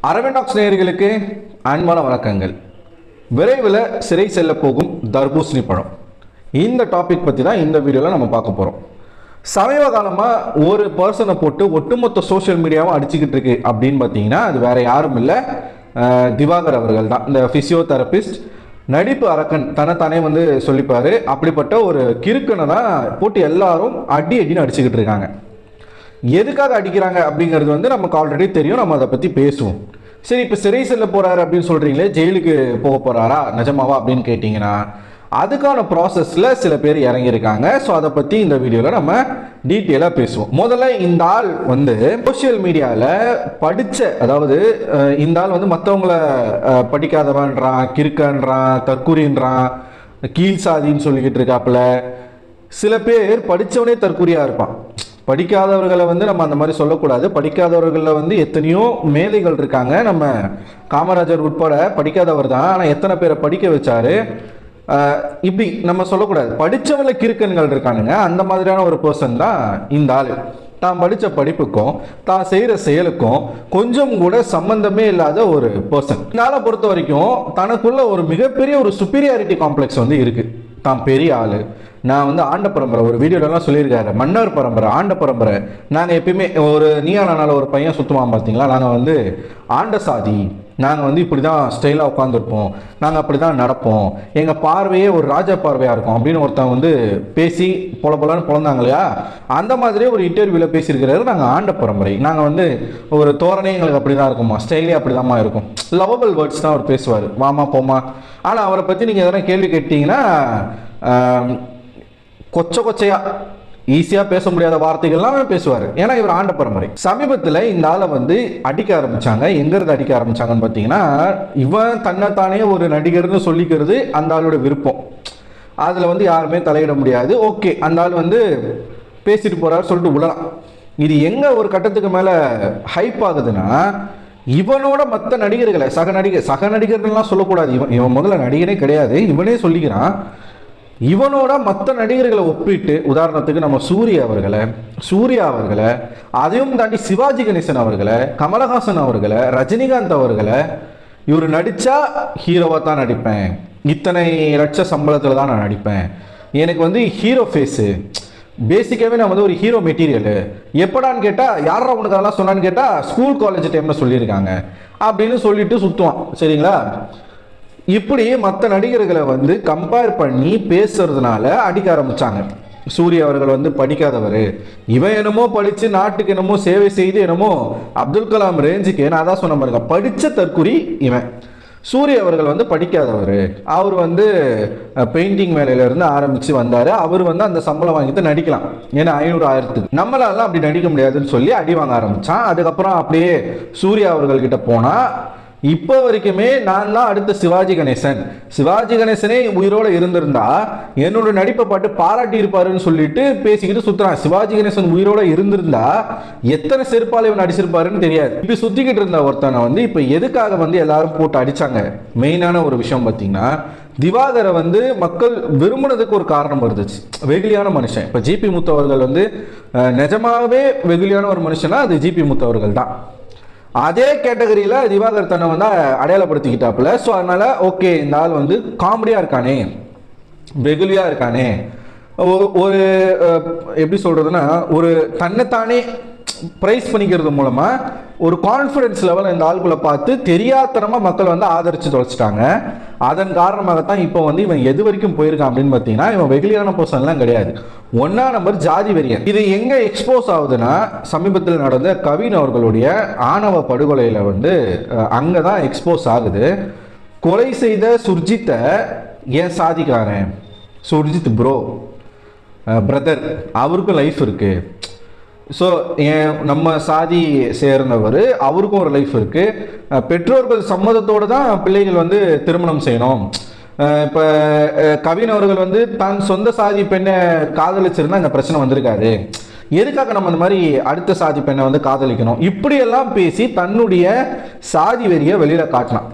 அரவிந்தாக்ஸ் நேயர்களுக்கு அன்பான வணக்கங்கள். விரைவில் சிறை செல்ல போகும் தர்பூசணி பழம், இந்த டாபிக் பற்றி தான் இந்த வீடியோவில் நம்ம பார்க்க போகிறோம். சமீப காலமாக ஒரு பர்சனை போட்டு ஒட்டுமொத்த சோஷியல் மீடியாவும் அடிச்சுக்கிட்டு இருக்கு அப்படின்னு பார்த்தீங்கன்னா அது வேற யாரும் இல்லை, திவாகர் அவர்கள் தான். இந்த ஃபிசியோதெரபிஸ்ட், நடிப்பு அரக்கன் தன்னைத்தானே சொல்லிப்பாரு. அப்படிப்பட்ட ஒரு கிறுக்கனை தான் போட்டு எல்லாரும் அடின்னு அடிச்சுக்கிட்டு இருக்காங்க. எதுக்காக அடிக்கிறாங்க அப்படிங்கிறது நமக்கு ஆல்ரெடி தெரியும், நம்ம அதை பற்றி பேசுவோம். சரி, இப்போ சிறை செல்ல போகிறாரு அப்படின்னு சொல்கிறீங்களே, ஜெயிலுக்கு போக போகிறாரா நிஜமாவா அப்படின்னு கேட்டிங்கன்னா அதுக்கான ப்ராசஸில் சில பேர் இறங்கியிருக்காங்க. ஸோ அதை பற்றி இந்த வீடியோவில் நம்ம டீட்டெயிலாக பேசுவோம். முதல்ல இந்த ஆள் சோஷியல் மீடியாவில் அதாவது இந்த ஆள் மற்றவங்கள படிக்காதவன்றான், கிறுக்கன்றான், தற்கூரின்றான், கீழ் சாதின்னு சொல்லிக்கிட்டு இருக்காப்புல. சில பேர் படித்தவனே தற்கூரியாக இருப்பான். படிக்காதவர்களை நம்ம அந்த மாதிரி சொல்லக்கூடாது. படிக்காதவர்களில் எத்தனையோ மேதைகள் இருக்காங்க. நம்ம காமராஜர் உட்பட படிக்காதவர் தான், ஆனால் எத்தனை பேரை படிக்க வச்சாரு. இப்படி நம்ம சொல்லக்கூடாது. படித்தவங்கள கிறுக்கன்கள் இருக்கானுங்க. அந்த மாதிரியான ஒரு பர்சன் தான் இந்த ஆள். தான் படித்த படிப்புக்கும் தான் செய்கிற செயலுக்கும் கொஞ்சம் கூட சம்பந்தமே இல்லாத ஒரு பர்சன். இந்த ஆளை பொறுத்த வரைக்கும் தனக்குள்ள ஒரு மிகப்பெரிய ஒரு சுப்பீரியாரிட்டி காம்ப்ளெக்ஸ் இருக்குது. தான் பெரிய ஆள், நான் ஆண்ட பரம்பரை, ஒரு வீடியோலாம் சொல்லியிருக்காரு, மன்னர் பரம்பரை, ஆண்ட பரம்பரை. நாங்கள் எப்பயுமே ஒரு நீயானால ஒரு பையன் சுற்றுவான் பார்த்தீங்களா, நாங்கள் ஆண்ட சாதி, நாங்கள் இப்படி தான் ஸ்டைலாக உட்காந்துருப்போம், நாங்கள் அப்படி தான் நடப்போம், எங்கள் பார்வையே ஒரு ராஜா பார்வையாக இருக்கும் அப்படின்னு ஒருத்தன் பேசி பொலன்னு பிறந்தாங்க இல்லையா, அந்த மாதிரியே ஒரு இன்டர்வியூவில் பேசியிருக்கிறாரு. நாங்கள் ஆண்ட பரம்பரை, நாங்கள் ஒரு தோரணை எங்களுக்கு அப்படி தான் இருக்குமா, ஸ்டைலே அப்படி தான்மா இருக்கும். லவபிள் வேர்ட்ஸ் தான் அவர் பேசுவார், வாமா போமா. ஆனால் அவரை பற்றி நீங்கள் எதனா கேள்வி கேட்டிங்கன்னா கொச்சையா ஈஸியாக பேச முடியாத வார்த்தைகள்லாம் பேசுவார். ஏன்னா இவர் ஆண்ட பரம்பரை. சமீபத்தில் இந்த ஆளை அடிக்க ஆரம்பித்தாங்க. எங்கேருந்து அடிக்க ஆரம்பித்தாங்கன்னு பார்த்தீங்கன்னா, இவன் தன்னைத்தானே ஒரு நடிகர்னு சொல்லிக்கிறது அந்த ஆளோட விருப்பம். அதில் யாருமே தலையிட முடியாது. ஓகே, அந்த ஆள் பேசிட்டு போகிறாரு சொல்லிட்டு விடலாம். இது எங்கே ஒரு கட்டத்துக்கு மேலே ஹைப் ஆகுதுன்னா, இவனோட மற்ற நடிகர்களை சக நடிகர்கள்லாம் சொல்லக்கூடாது. இவன் முதல்ல நடிகனே கிடையாது, இவனே சொல்லிக்கிறான். இவனோட மற்ற நடிகர்களை ஒப்பிட்டு, உதாரணத்துக்கு நம்ம சூர்யா அவர்களை, அதையும் தாண்டி சிவாஜி கணேசன் அவர்களை, கமலஹாசன் அவர்களை, ரஜினிகாந்த் அவர்களை, இவர் நடித்தா ஹீரோவாக தான் நடிப்பேன், இத்தனை லட்ச சம்பளத்தில் தான் நான் நடிப்பேன், எனக்கு ஹீரோ ஃபேஸு, பேசிக்காகவே நான் ஒரு ஹீரோ மெட்டீரியலு, எப்படான்னு கேட்டால் யாரா உனக்கு அதெல்லாம் சொன்னான்னு கேட்டால் ஸ்கூல் காலேஜ் டைமில் சொல்லியிருக்காங்க அப்படின்னு சொல்லிட்டு சுற்றுவான். சரிங்களா? இப்படி மற்ற நடிகர்களை கம்பேர் பண்ணி பேசுறதுனால அடிக்க ஆரம்பிச்சாங்க. சூர்யா அவர்கள் படிக்காதவர், இவன் என்னமோ படித்து நாட்டுக்கு என்னமோ சேவை செய்து என்னமோ அப்துல் கலாம் ரேஞ்சுக்கு, நான் அதான் சொன்ன மாதிரி படித்த தற்குறி இவன். சூர்யா அவர்கள் படிக்காதவர், அவர் பெயிண்டிங் வேலையிலேருந்து ஆரம்பித்து வந்தார். அவர் அந்த சம்பளம் வாங்கிட்டு நடிக்கலாம், ஏன்னா 500,000 நம்மளாலாம் அப்படி நடிக்க முடியாதுன்னு சொல்லி அடி வாங்க ஆரம்பித்தான். அதுக்கப்புறம் அப்படியே சூர்யா அவர்கள்கிட்ட போனால், இப்போ வரைக்குமே நான் தான் அடுத்த சிவாஜி கணேசனே உயிரோடு இருந்திருந்தா என்னோட நடிப்பை பாட்டு பாராட்டி இருப்பாருன்னு சொல்லிட்டு பேசிக்கிட்டு சுத்துறான். சிவாஜி கணேசன் உயிரோட இருந்திருந்தா எத்தனை செருப்பாலை இவன் அடிச்சிருப்பாருன்னு தெரியாது. இப்படி சுத்திக்கிட்டு இருந்த ஒருத்தனை இப்போ எதுக்காக எல்லாரும் போட்டு அடிச்சாங்க? மெயினான ஒரு விஷயம் பார்த்தீங்கன்னா, திவாகரை மக்கள் விரும்பினதுக்கு ஒரு காரணம் இருந்துச்சு. வெகுளியான மனுஷன். இப்போ ஜிபி முத்து அவர்கள் நிஜமாவே வெகுளியான ஒரு மனுஷனா அது ஜிபி முத்து அவர்கள் தான். அதே கேட்டகரியில் திவாகர் தன்னை அடையாளப்படுத்திக்கிட்டாப்புல. ஸோ அதனால் ஓகே, இந்த ஆள் காமெடியாக இருக்கானே, வெகுலியாக இருக்கானே, ஒரு எப்படி சொல்கிறதுனா ஒரு தன்னைத்தானே ப்ரைஸ் பண்ணிக்கிறது மூலமாக ஒரு கான்ஃபிடென்ஸ் லெவல் இந்த ஆளுக்குள்ளே பார்த்து தெரியாதனமாக மக்கள் ஆதரித்து தொலைச்சிட்டாங்க. அதன் காரணமாகத்தான் இப்போ இவன் எது வரைக்கும் போயிருக்கான் அப்படின்னு பார்த்தீங்கன்னா, இவன் வெகுளியான பர்சன்லாம் கிடையாது, 1ஆம் நம்பர் ஜாதி வெறியன். இது எங்கே எக்ஸ்போஸ் ஆகுதுன்னா, சமீபத்தில் நடந்த கவின் அவர்களுடைய ஆணவ படுகொலையில் அங்கே தான் எக்ஸ்போஸ் ஆகுது. கொலை செய்த சுர்ஜித்தை ஏன் சாதிக்காரன், சுர்ஜித் பிரதர், அவருக்கும் லைஃப் இருக்குது. ஸோ நம்ம சாதி சேர்ந்தவர், அவருக்கும் ஒரு லைஃப் இருக்குது. பெற்றோர்கள் சம்மதத்தோடு தான் பிள்ளைகள் திருமணம் செய்யணும். இப்போ கவின் அவர்கள் தான் சொந்த சாதி பெண்ணை காதலிச்சிருந்தா இந்த பிரச்சனை வந்திருக்காது. எதுக்காக நம்ம இந்த மாதிரி அடுத்த சாதி பெண்ணை காதலிக்கணும்? இப்படியெல்லாம் பேசி தன்னுடைய சாதி வெறியை வெளியில் காட்டலாம்.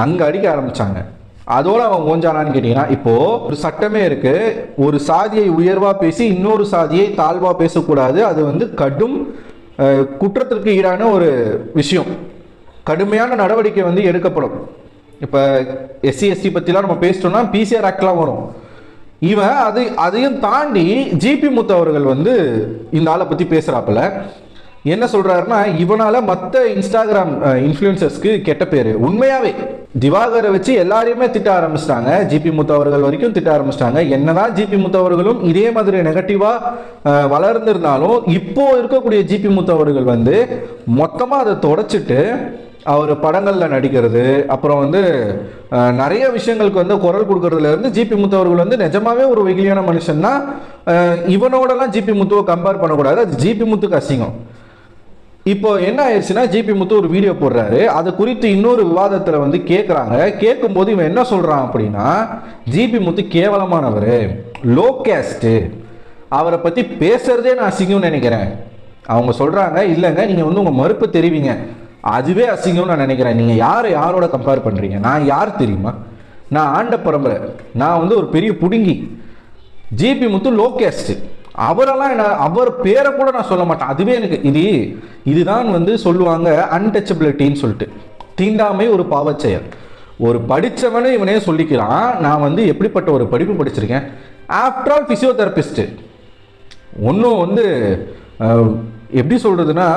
அங்கே அடிக்க ஆரம்பித்தாங்க. அதோட அவன் ஓஞ்சானான்னு கேட்டீங்கன்னா, இப்போ ஒரு சட்டமே இருக்கு, ஒரு சாதியை உயர்வா பேசி இன்னொரு சாதியை தாழ்வா பேசக்கூடாது. அது கடும் குற்றத்திற்கு ஈடான ஒரு விஷயம். கடுமையான நடவடிக்கை வந்து எடுக்கப்படும். இப்போ எஸ்சி எஸ்டி பற்றிலாம் நம்ம பேசிட்டோம்னா பிசிஆர் ஆக்ட்லாம் வரும். இவன் அதையும் தாண்டி ஜிபி முத்து அவர்கள் வந்து இந்த ஆளை பற்றி பேசுகிறாப்புல என்ன சொல்கிறாருன்னா, இவனால் மற்ற இன்ஸ்டாகிராம் இன்ஃப்ளூயன்சர்ஸ்க்கு கெட்ட பேர். உண்மையாகவே திவாகரை வச்சு எல்லாரையுமே திட்ட ஆரம்பிச்சிட்டாங்க. ஜிபி முத்து அவர்கள் வரைக்கும் திட்ட ஆரம்பிச்சிட்டாங்க. என்னதான் ஜிபி முத்து அவர்களும் இதே மாதிரி நெகட்டிவாக வளர்ந்துருந்தாலும் இப்போ இருக்கக்கூடிய ஜிபி முத்து அவர்கள் வந்து மொத்தமாக அதை தொடச்சிட்டு அவர் படங்களில் நடிக்கிறது, அப்புறம் வந்து நிறைய விஷயங்களுக்கு வந்து குரல் கொடுக்கறதுல இருந்து ஜிபி முத்து அவர்கள் வந்து நிஜமாவே ஒரு வெகுளியான மனுஷன்னா இவனோடலாம் ஜிபி முத்துவை கம்பேர் பண்ணக்கூடாது. அது ஜிபி முத்துக்கு அசிங்கம். இப்போ என்ன ஆயிடுச்சுன்னா, ஜிபி முத்து ஒரு வீடியோ போடுறாரு. அது குறித்து இன்னொரு விவாதத்தில் வந்து கேட்குறாங்க. கேட்கும்போது இவன் என்ன சொல்கிறான் அப்படின்னா, ஜிபி முத்து கேவலமானவர், லோ கேஸ்ட்டு, அவரை பற்றி பேசுறதே நான் அசிங்கம்னு நினைக்கிறேன். அவங்க சொல்கிறாங்க, இல்லைங்க நீங்கள் வந்து உங்கள் மறுப்பு தெரிவிங்க, அதுவே அசிங்கம்னு நான் நினைக்கிறேன். நீங்கள் யாரோட கம்பேர் பண்ணுறீங்க? நான் யார் தெரியுமா? நான் ஆண்ட பரம்பரை, நான் வந்து ஒரு பெரிய புடுங்கி. ஜிபி முத்து லோ கேஸ்ட்டு, அவரெல்லாம் என்ன, அவர் பேரை கூட நான் சொல்ல மாட்டேன். அதுவே எனக்கு இதுதான் வந்து சொல்லுவாங்க அன்டச்சபிலிட்டின்னு சொல்லிட்டு, தீண்டாமை ஒரு பாவச்செயல். ஒரு படித்தவனே இவனே சொல்லிக்கிறான், நான் வந்து எப்படிப்பட்ட ஒரு படிப்பு படிச்சிருக்கேன். After all physiotherapist. ஒன்றும் வந்து எப்படி சொல்கிறதுனா,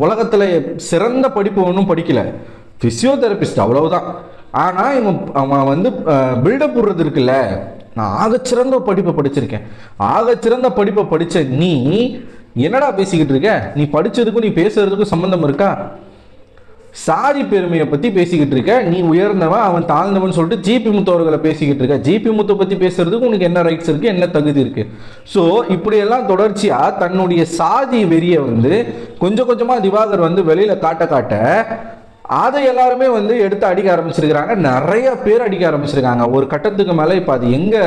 உலகத்தில் சிறந்த படிப்பு ஒன்றும் படிக்கலை, ஃபிசியோதெரபிஸ்ட் அவ்வளவுதான். ஆனால் அவன் வந்து பில்டப் போடுறது இருக்குல்ல, நான் ஆகச்சிறந்த படிப்பை படிச்சிருக்கேன். ஆகச்சிறந்த படிப்பை படித்த நீ என்னடா பேசிக்கிட்டு இருக்க? நீ படித்ததுக்கும் நீ பேசுறதுக்கும் சம்மந்தம் இருக்கா? சாதி பெருமையை பற்றி பேசிக்கிட்டு இருக்க. நீ உயர்ந்தவன், அவன் தாழ்ந்தவன் சொல்லிட்டு ஜிபி முத்து அவர்களை பேசிக்கிட்டு இருக்க. ஜிபி முத்து பற்றி பேசுறதுக்கு உனக்கு என்ன ரைட்ஸ் இருக்குது, என்ன தகுதி இருக்குது? ஸோ இப்படியெல்லாம் தொடர்ச்சியாக தன்னுடைய சாதி வெறியை வந்து கொஞ்சம் கொஞ்சமாக திவாகர் வந்து வெளியில் காட்ட அதை எல்லாருமே வந்து எடுத்து அடிக்க ஆரம்பிச்சிருக்கிறாங்க. நிறைய பேர் அடிக்க ஆரம்பிச்சிருக்காங்க. ஒரு கட்டத்துக்கு மேலே இப்போ அது எங்கே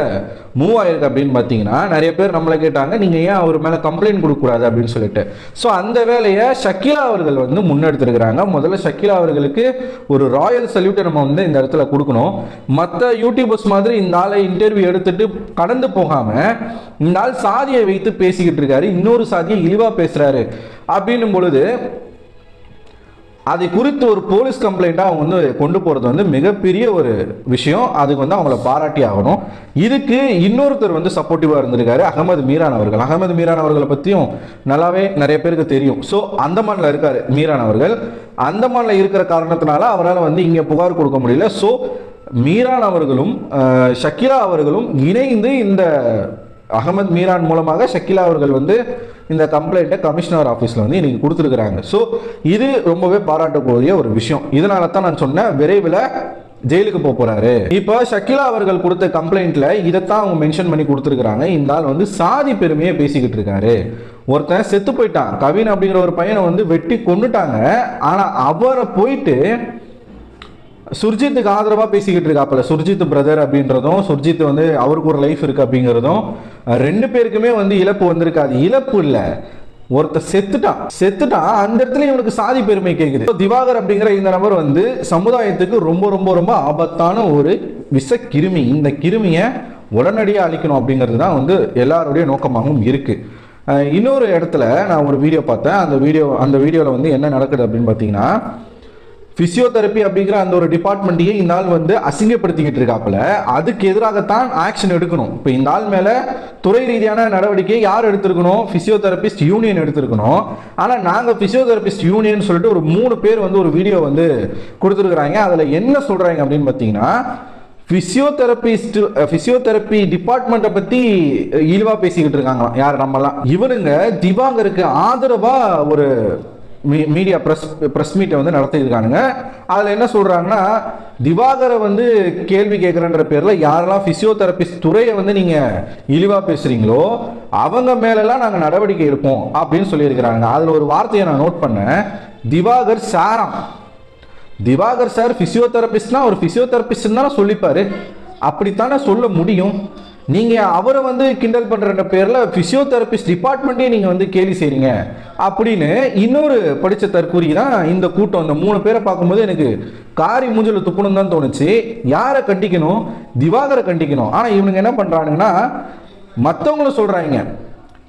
மூவ் ஆயிருக்கு அப்படின்னு பார்த்தீங்கன்னா, நிறைய பேர் நம்மளை கேட்டாங்க, நீங்கள் ஏன் அவர் மேலே கம்ப்ளைண்ட் கொடுக்கக்கூடாது அப்படின்னு சொல்லிட்டு. ஸோ அந்த வேலையை ஷக்கீலா அவர்கள் வந்து முன்னெடுத்துருக்கிறாங்க. முதல்ல ஷக்கீலா அவர்களுக்கு ஒரு ராயல் சல்யூட்டை நம்ம வந்து இந்த இடத்துல கொடுக்கணும். மற்ற யூடியூபர்ஸ் மாதிரி இந்த ஆளை இன்டர்வியூ எடுத்துட்டு கடந்து போகாமல் இந்த ஆள் சாதியை வைத்து பேசிக்கிட்டு இருக்காரு, இன்னொரு சாதியை இழிவாக பேசுகிறாரு அப்படின்னும் பொழுது அதை குறித்து ஒரு போலீஸ் கம்ப்ளைண்ட்டாக அவங்க வந்து கொண்டு போகிறது வந்து மிகப்பெரிய ஒரு விஷயம். அதுக்கு வந்து அவங்கள பாராட்டி ஆகணும். இதுக்கு இன்னொருத்தர் வந்து சப்போர்ட்டிவாக இருந்திருக்காரு, அகமது மீரான் அவர்கள். அகமது மீரான் அவர்களை பற்றியும் நல்லாவே நிறைய பேருக்கு தெரியும். ஸோ அந்தமானில் இருக்கார் மீரான் அவர்கள். அந்தமானில் இருக்கிற காரணத்தினால அவரால் வந்து இங்கே புகார் கொடுக்க முடியல. ஸோ மீரான் அவர்களும் ஷக்கீலா அவர்களும் இணைந்து இந்த அகமது மீரான் மூலமாக ஷக்கீலா அவர்கள் வந்து இந்த கம்ப்ளைண்ட்டை கமிஷனர் ஆஃபீஸில் வந்து இன்னைக்கு கொடுத்துருக்குறாங்க. ஸோ இது ரொம்பவே பாராட்டக்கூடிய ஒரு விஷயம். இதனால தான் நான் சொன்னேன், விரைவில் ஜெயிலுக்கு போறாரு. இப்போ ஷக்கீலா அவர்கள் கொடுத்த கம்ப்ளைண்ட்ல இதைத்தான் அவங்க மென்ஷன் பண்ணி கொடுத்துருக்காங்க. இந்த ஆள் வந்து சாதி பெருமையை பேசிக்கிட்டு இருக்காரு. ஒருத்தன் செத்து போயிட்டான், கவின் அப்படிங்கிற ஒரு பையனை வந்து வெட்டி கொண்டுட்டாங்க. ஆனா அவரை போயிட்டு சுர்ஜித்துக்கு ஆதரவாக பேசிக்கிட்டு இருக்காப்புல. சுர்ஜித் பிரதர் அப்படின்றதும், சுர்ஜித் வந்து அவருக்கு ஒரு லைஃப் இருக்கு அப்படிங்கிறதும், ரெண்டு பேருக்குமே வந்து இழப்பு வந்திருக்காது. இழப்பு இல்லை, ஒருத்தர் செத்துட்டான் அந்த இடத்துல இவனுக்கு சாதி பெருமை கேட்குது. திவாகர் அப்படிங்கிற இந்த நபர் வந்து சமுதாயத்துக்கு ரொம்ப ரொம்ப ரொம்ப ஆபத்தான ஒரு விஷ கிருமி. இந்த கிருமியை உடனடியாக அழிக்கணும் அப்படிங்கிறது தான் வந்து எல்லாருடைய நோக்கமாகவும் இருக்கு. இன்னொரு இடத்துல நான் ஒரு வீடியோ பார்த்தேன். அந்த வீடியோவில் வந்து என்ன நடக்குது அப்படின்னு பார்த்தீங்கன்னா, பிசியோதெரப்பி அப்படிங்கிற அந்த ஒரு டிபார்ட்மெண்ட்டையே இந்த ஆள் வந்து அசிங்கப்படுத்திக்கிட்டு இருக்காப்புல. அதுக்கு எதிராகத்தான் ஆக்ஷன் எடுக்கணும். இப்போ இந்த ஆள் மேல துறை ரீதியான நடவடிக்கையை யார் எடுத்திருக்கணும்? Physiotherapist union எடுத்திருக்கணும். ஆனால் நாங்கள் பிசியோதெரபிஸ்ட் யூனியன் சொல்லிட்டு ஒரு 3 பேர் வந்து ஒரு வீடியோ வந்து கொடுத்துருக்குறாங்க. அதில் என்ன சொல்றாங்க அப்படின்னு பார்த்தீங்கன்னா, பிசியோதெரப்பி டிபார்ட்மெண்ட்டை பற்றி இழிவாக பேசிக்கிட்டு இருக்காங்களாம். யார்? நம்மலாம். இவனுங்க திவாகருக்கு ஆதரவாக ஒரு மீடியா ப்ரெஸ் மீட்டை வந்து நடத்தியிருக்கானுங்க. அதில் என்ன சொல்கிறாங்கன்னா, திவாகரை வந்து கேள்வி கேட்குறன்ற பேரில் யாரெல்லாம் ஃபிசியோதெரபிஸ்ட் துறையை வந்து நீங்கள் இழிவாக பேசுகிறீங்களோ அவங்க மேலெல்லாம் நாங்கள் நடவடிக்கை எடுப்போம் அப்படின்னு சொல்லியிருக்கிறாங்க. அதில் ஒரு வார்த்தையை நான் நோட் பண்ணேன், திவாகர் சாரம். திவாகர் சார் ஃபிசியோதெரபிஸ்ட்னா ஒரு ஃபிசியோதெரபிஸ்ட் தானே சொல்லிப்பார், அப்படித்தானே சொல்ல முடியும். நீங்கள் அவரை வந்து கிண்டல் பண்ணுற பேரில் ஃபிசியோதெரபிஸ்ட் டிபார்ட்மெண்ட்டே நீங்கள் வந்து கேலி செய்கிறீங்க அப்படின்னு இன்னொரு படித்த தற்கூறி தான் இந்த கூட்டம். இந்த 3 பேரை பார்க்கும்போது எனக்கு காரி மூஞ்சில் துப்புணும் தான் தோணுச்சு. யாரை கண்டிக்கணும்? திவாகரை கண்டிக்கணும். ஆனால் இவனுங்க என்ன பண்ணுறானுங்கன்னா, மற்றவங்களும் சொல்கிறாங்க,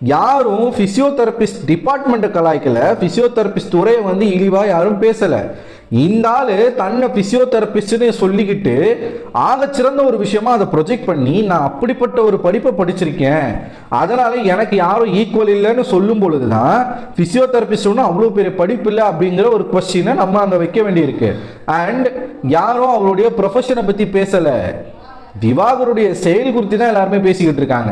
யாரும் பிசியோதெரபிஸ்ட் டிபார்ட்மெண்ட்டை கலாய்க்கல, பிசியோதெரபிஸ்ட் துறையை வந்து இழிவா யாரும் பேசல. இந்த ஆளு தன்னை பிசியோதெரபிஸ்ட்னு சொல்லிக்கிட்டு ஆக சிறந்த ஒரு விஷயமா அதை ப்ரொஜெக்ட் பண்ணி, நான் அப்படிப்பட்ட ஒரு படிப்பை படிச்சிருக்கேன், அதனால எனக்கு யாரும் ஈக்குவல் இல்லைன்னு சொல்லும் பொழுதுதான் பிசியோதெரபிஸ்ட் ஒன்றும் அவ்வளோ பெரிய படிப்பு இல்லை அப்படிங்கிற ஒரு கொஸ்டினை நம்ம அங்கே வைக்க வேண்டியிருக்கு. அண்ட் யாரும் அவருடைய ப்ரொஃபஷனை பற்றி பேசலை, திவாகருடைய செயல் குறித்து தான் எல்லாருமே பேசிக்கிட்டு இருக்காங்க.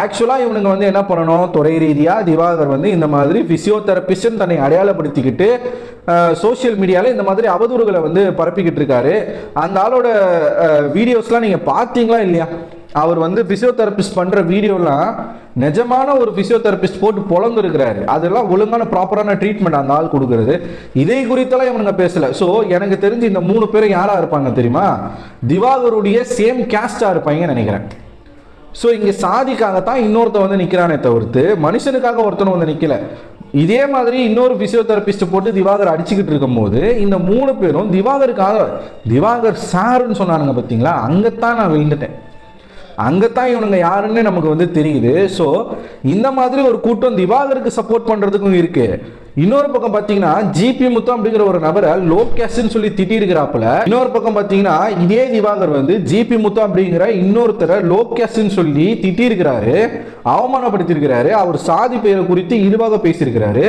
ஆக்சுவலாக இவனுங்க வந்து என்ன பண்ணணும், துறை ரீதியாக திவாகர் வந்து இந்த மாதிரி பிசியோதெரபிஸ்ட்னு தன்னை அடையாளப்படுத்திக்கிட்டு சோசியல் மீடியாவில் இந்த மாதிரி அவதூறுகளை வந்து பரப்பிக்கிட்டு இருக்காரு. அந்த ஆளோட வீடியோஸ்லாம் நீங்கள் பார்த்தீங்களா இல்லையா? அவர் வந்து பிசியோதெரபிஸ்ட் பண்ணுற வீடியோலாம் நிஜமான ஒரு பிசியோதெரபிஸ்ட் போட்டு பொழந்து இருக்கிறாரு. அதெல்லாம் ஒழுங்கான ப்ராப்பரான ட்ரீட்மெண்ட் அந்த ஆள் கொடுக்கறது. இதை குறித்தெல்லாம் இவனுங்க பேசல. ஸோ எனக்கு தெரிஞ்சு இந்த 3 பேரும் யாரா இருப்பாங்க தெரியுமா? திவாகருடைய சேம் கேஸ்டா இருப்பாங்கன்னு நினைக்கிறேன். ஸோ இங்கே சாதிக்காகத்தான் இன்னொருத்த வந்து நிற்கிறானே தவிர்த்து மனுஷனுக்காக ஒருத்தனை வந்து நிற்கல. இதே மாதிரி இன்னொரு பிசியோதெரபிஸ்ட் போட்டு திவாகர் அடிச்சுக்கிட்டு இருக்கும் போது இந்த 3 பேரும் திவாகருக்காக, திவாகர் சாருன்னு சொன்னானுங்க பார்த்தீங்களா, அங்கத்தான் நான் விழுந்துட்டேன். அங்கத்தான் இவனுங்க யாருன்னு நமக்கு வந்து தெரியுது. ஸோ இந்த மாதிரி ஒரு கூட்டம் திவாகருக்கு சப்போர்ட் பண்றதுக்கும் இருக்கு. இன்னொரு பக்கம் பார்த்தீங்கன்னா ஜிபி முத்து அப்படிங்கிற ஒரு நபரை லோ கேஸ்ட்னு சொல்லி திட்டிருக்கிறாப்புல. இன்னொரு பக்கம் பார்த்தீங்கன்னா இதே திவாகர் வந்து ஜிபி முத்து அப்படிங்கிற இன்னொருத்தரை லோ கேஸ்ட்னு சொல்லி திட்டிருக்கிறாரு, அவமானப்படுத்தியிருக்கிறாரு, அவர் சாதி பெயரை குறித்து இழிவாக பேசியிருக்கிறாரு.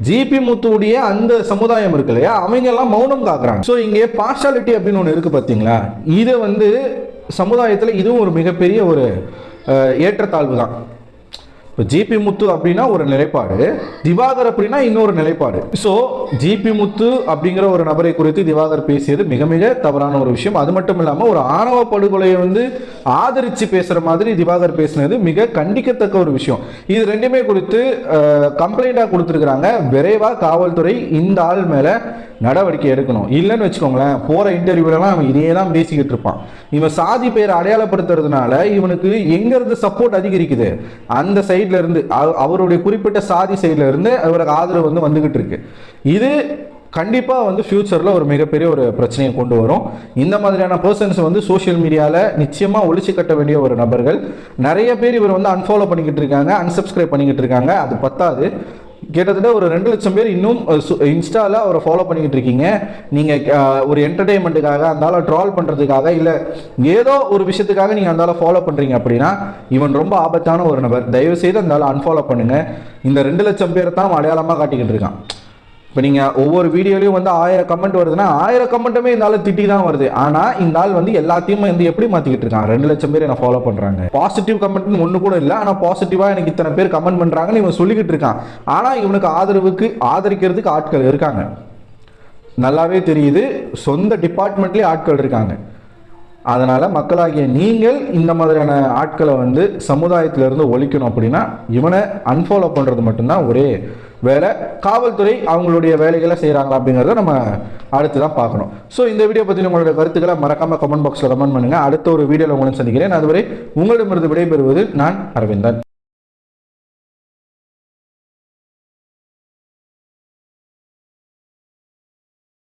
ஜிபி முத்துடைய அந்த சமுதாயம் இருக்கு இல்லையா, அவங்க எல்லாம் மௌனம் காக்குறாங்க. ஸோ இங்கே பார்ஷாலிட்டி அப்படின்னு ஒன்று இருக்கு பார்த்தீங்களா, இதை வந்து சமுதாயத்தில் இதுவும் ஒரு மிகப்பெரிய ஒரு ஏற்றத்தாழ்வு தான். இப்போ ஜிபி முத்து அப்படின்னா ஒரு நிலைப்பாடு, திவாகர் அப்படின்னா இன்னொரு நிலைப்பாடு. ஸோ ஜிபி முத்து அப்படிங்கிற ஒரு நபரை குறித்து திவாகர் பேசியது மிக மிக தவறான ஒரு விஷயம். அது மட்டும் இல்லாமல் ஒரு ஆணவ படுகொலையை வந்து ஆதரித்து பேசுகிற மாதிரி திவாகர் பேசினது மிக கண்டிக்கத்தக்க ஒரு விஷயம். இது ரெண்டுமே குறித்து கம்ப்ளைண்டாக கொடுத்துருக்குறாங்க. விரைவாக காவல்துறை இந்த ஆள் மேலே நடவடிக்கை எடுக்கணும். இல்லைன்னு வச்சுக்கோங்களேன், போகிற இன்டர்வியூலாம் அவன் இதே தான் பேசிக்கிட்டு இருப்பான். இவன் சாதி பேரை அடையாளப்படுத்துறதுனால இவனுக்கு எங்கிருந்து சப்போர்ட் அதிகரிக்குது, அந்த சைட்ல இருந்து, அவருடைய குறிப்பிட்ட சாதி சைட்ல இருந்து அவருக்கு ஆதரவு வந்து வந்துகிட்டு இருக்கு. இது கண்டிப்பா வந்து ஃபியூச்சர்ல ஒரு மிகப்பெரிய ஒரு பிரச்சனையை கொண்டு வரும். இந்த மாதிரியான பர்சன்ஸ் வந்து சோசியல் மீடியால நிச்சயமா ஒழிச்சு கட்ட வேண்டிய ஒரு நபர்கள். நிறைய பேர் இவர் வந்து அன்ஃபாலோ பண்ணிக்கிட்டு இருக்காங்க, அன்சப்ஸ்கிரைப் பண்ணிக்கிட்டு இருக்காங்க. அது பத்தாது, கிட்டத்தட்ட ஒரு 2 லட்சம் பேர் இன்னும் இன்ஸ்டால அவரை ஃபாலோ பண்ணிக்கிட்டு இருக்கீங்க. நீங்க ஒரு என்டர்டெயின்மெண்ட்டுக்காக, அந்த ட்ரால் பண்றதுக்காக, இல்ல ஏதோ ஒரு விஷயத்துக்காக நீங்க அந்த ஃபாலோ பண்றீங்க அப்படின்னா இவன் ரொம்ப ஆபத்தான ஒரு நபர். தயவு செய்து அந்த அன்ஃபாலோ பண்ணுங்க. இந்த 2 லட்சம் பேரை தான் அடையாளமா காட்டிக்கிட்டு இருக்கான். இப்போ நீங்கள் ஒவ்வொரு வீடியோலையும் வந்து 1000 கமெண்ட் வருதுன்னா 1000 கமெண்ட்டுமே இந்த ஆள் திட்டி தான் வருது. ஆனால் இந்த ஆள் வந்து எல்லாத்தையுமே வந்து எப்படி மாற்றிக்கிட்டு இருக்கான், 2 லட்சம் பேர் என்ன ஃபாலோ பண்ணுறாங்க, பாசிட்டிவ் கமெண்ட்னு ஒன்று கூட இல்லை, ஆனால் பாசிட்டிவாக எனக்கு இத்தனை பேர் கமெண்ட் பண்ணுறாங்கன்னு இவன் சொல்லிக்கிட்டு இருக்கான். ஆனால் இவனுக்கு ஆதரிக்கிறதுக்கு ஆட்கள் இருக்காங்க, நல்லாவே தெரியுது. சொந்த டிபார்ட்மெண்ட்லேயே ஆட்கள் இருக்காங்க. அதனால் மக்களாகிய நீங்கள் இந்த மாதிரியான ஆட்களை வந்து சமுதாயத்திலிருந்து ஒழிக்கணும் அப்படின்னா இவனை அன்ஃபாலோ பண்ணுறது மட்டும்தான் ஒரே வேலை. காவல்துறை அவங்களுடைய வேலைகளை செய்கிறாங்களா அப்படிங்கிறத நம்ம அடுத்து தான் பார்க்கணும். ஸோ இந்த வீடியோ பற்றி உங்களுடைய கருத்துக்களை மறக்காமல் கமெண்ட் பாக்ஸில் கமெண்ட் பண்ணுங்கள். அடுத்த ஒரு வீடியோவில் உங்களை சந்திக்கிறேன். அதுவரை உங்களிடமிருந்து விடைபெறுவது நான் அரவிந்தன்.